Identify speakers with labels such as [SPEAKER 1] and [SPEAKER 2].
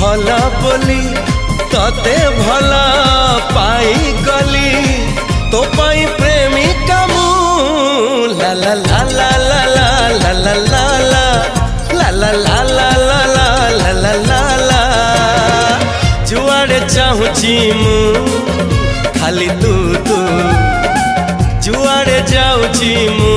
[SPEAKER 1] भला बोली तते भला पाई गली तो पाई प्रेमिका मु ला ला ला ला ला ला ला ला ला ला ला ला ला ला ला ला ला जुआड़े चाहूची मु खाली तू तू जुआड़े जाऊची मु।